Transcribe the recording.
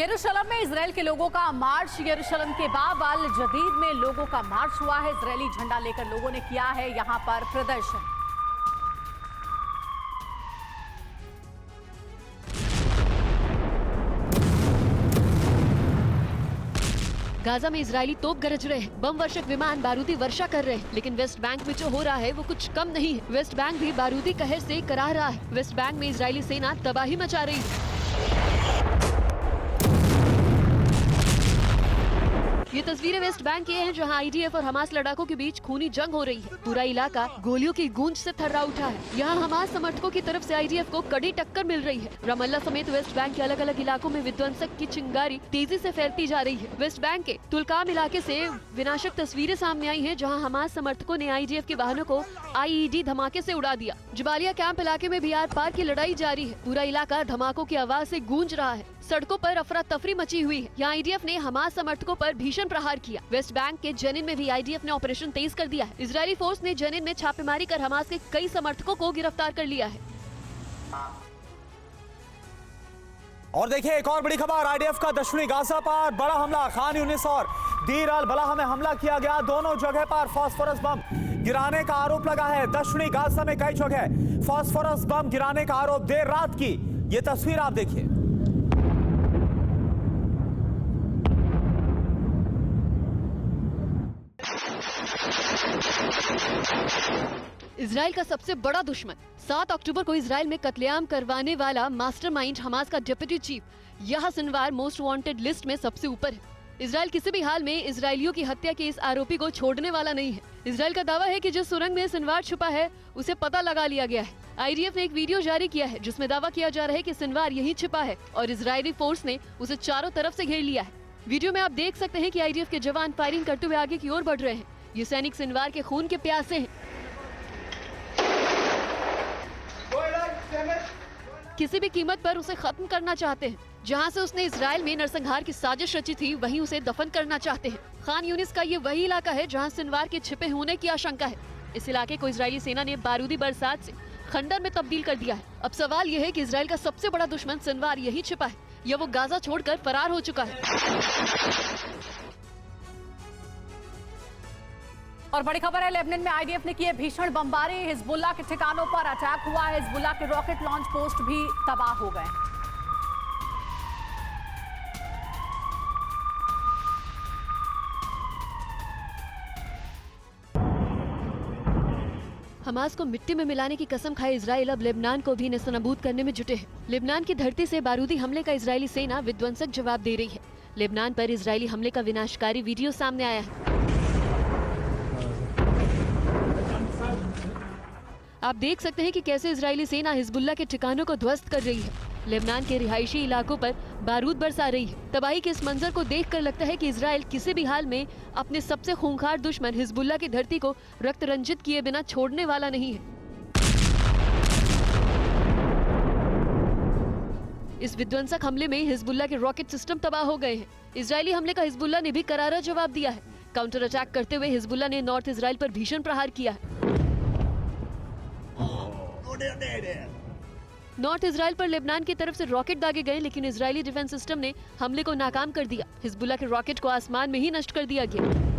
यरूशलेम में इजराइल के लोगों का मार्च। यरूशलेम के बाब अल जदीद में लोगों का मार्च हुआ है। इजरायली झंडा लेकर लोगों ने किया है यहां पर प्रदर्शन। गाजा में इजरायली तोप गरज रहे हैं, बम वर्षक विमान बारूदी वर्षा कर रहे हैं, लेकिन वेस्ट बैंक में जो हो रहा है वो कुछ कम नहीं है। वेस्ट बैंक भी बारूदी कहर से करा रहा है। वेस्ट बैंक में इजरायली सेना तबाही मचा रही है। ये तस्वीरें वेस्ट बैंक की हैं, जहां आईडीएफ और हमास लड़ाकों के बीच खूनी जंग हो रही है। पूरा इलाका गोलियों की गूंज से थर्रा उठा है। यहाँ हमास समर्थकों की तरफ से आईडीएफ को कड़ी टक्कर मिल रही है। रमल्ला समेत वेस्ट बैंक के अलग अलग इलाकों में विध्वंसक की चिंगारी तेजी से फैलती जा रही है। वेस्ट बैंक के तुलकाम इलाके से विनाशक तस्वीरें सामने आई हैं, जहां हमास समर्थकों ने आईडीएफ के वाहनों को आईईडी धमाके से उड़ा दिया। जबालिया कैंप इलाके में भी आर पार की लड़ाई जारी है। पूरा इलाका धमाकों की आवाज से गूंज रहा है। सड़कों पर अफरा तफरी मची हुई है। यहाँ आईडीएफ ने हमास समर्थकों पर भीषण प्रहार किया। वेस्ट बैंक के जेनिन में भी आईडीएफ ने ऑपरेशन तेज कर दिया है। इजरायली फोर्स ने जेनिन में छापेमारी कर हमास के कई समर्थकों को गिरफ्तार कर लिया है। और देखिए एक और बड़ी खबर, आईडीएफ का दक्षिणी गाजा पर बड़ा हमला। खान यूनिस और दीर अल बलाह में हमला किया गया। दोनों जगह पर फास्फोरस बम गिराने का आरोप लगा है। दक्षिणी गाजा में कई जगह फास्फोरस बम गिराने का आरोप। देर रात की ये तस्वीर आप देखिए। इजराइल का सबसे बड़ा दुश्मन, 7 अक्टूबर को इजराइल में कत्लेआम करवाने वाला मास्टरमाइंड हमास का डिप्टी चीफ, यह सिनवार मोस्ट वांटेड लिस्ट में सबसे ऊपर है। इजराइल किसी भी हाल में इजरायलियों की हत्या के इस आरोपी को छोड़ने वाला नहीं है। इजराइल का दावा है कि जिस सुरंग में सिनवार छुपा है उसे पता लगा लिया गया है। आईडीएफ ने एक वीडियो जारी किया है जिसमें दावा किया जा रहा है कि सिनवार यहीं छिपा है और इजरायली फोर्स ने उसे चारों तरफ से घेर लिया है। वीडियो में आप देख सकते हैं कि आईडीएफ के जवान फायरिंग करते हुए आगे की ओर बढ़ रहे हैं। ये सैनिक सिनवार के खून के प्यासे हैं। किसी भी कीमत पर उसे खत्म करना चाहते हैं। जहां से उसने इजराइल में नरसंहार की साजिश रची थी, वहीं उसे दफन करना चाहते हैं। खान यूनिस का ये वही इलाका है जहां सिनवार के छिपे होने की आशंका है। इस इलाके को इजरायली सेना ने बारूदी बरसात से खंडर में तब्दील कर दिया है। अब सवाल ये है कि इजराइल का सबसे बड़ा दुश्मन सिनवार यही छिपा है या वो गाजा छोड़कर फरार हो चुका है। और बड़ी खबर है, लेबनान में आईडीएफ ने किए भीषण बमबारी। हिजबुल्लाह के ठिकानों पर अटैक हुआ है। हिजबुल्लाह के रॉकेट लॉन्च पोस्ट भी तबाह हो गए। हमास को मिट्टी में मिलाने की कसम खाए इजराइल अब लेबनान को भी नेस्तनाबूद करने में जुटे हैं। लेबनान की धरती से बारूदी हमले का इजरायली सेना विध्वंसक जवाब दे रही है। लेबनान पर इजरायली हमले का विनाशकारी वीडियो सामने आया है। आप देख सकते हैं कि कैसे इजरायली सेना हिजबुल्लाह के ठिकानों को ध्वस्त कर रही है। लेबनान के रिहायशी इलाकों पर बारूद बरसा रही है। तबाही के इस मंजर को देखकर लगता है कि इजराइल किसी भी हाल में अपने सबसे खूंखार दुश्मन हिजबुल्लाह की धरती को रक्त रंजित किए बिना छोड़ने वाला नहीं है। इस विध्वंसक हमले में हिजबुल्लाह के रॉकेट सिस्टम तबाह हो गए हैं। इजरायली हमले का हिजबुल्लाह ने भी करारा जवाब दिया है। काउंटर अटैक करते हुए हिजबुल्लाह ने नॉर्थ इजराइल पर भीषण प्रहार किया है। नॉर्थ इजराइल पर लेबनान की तरफ से रॉकेट दागे गए, लेकिन इजरायली डिफेंस सिस्टम ने हमले को नाकाम कर दिया। हिजबुल्लाह के रॉकेट को आसमान में ही नष्ट कर दिया गया।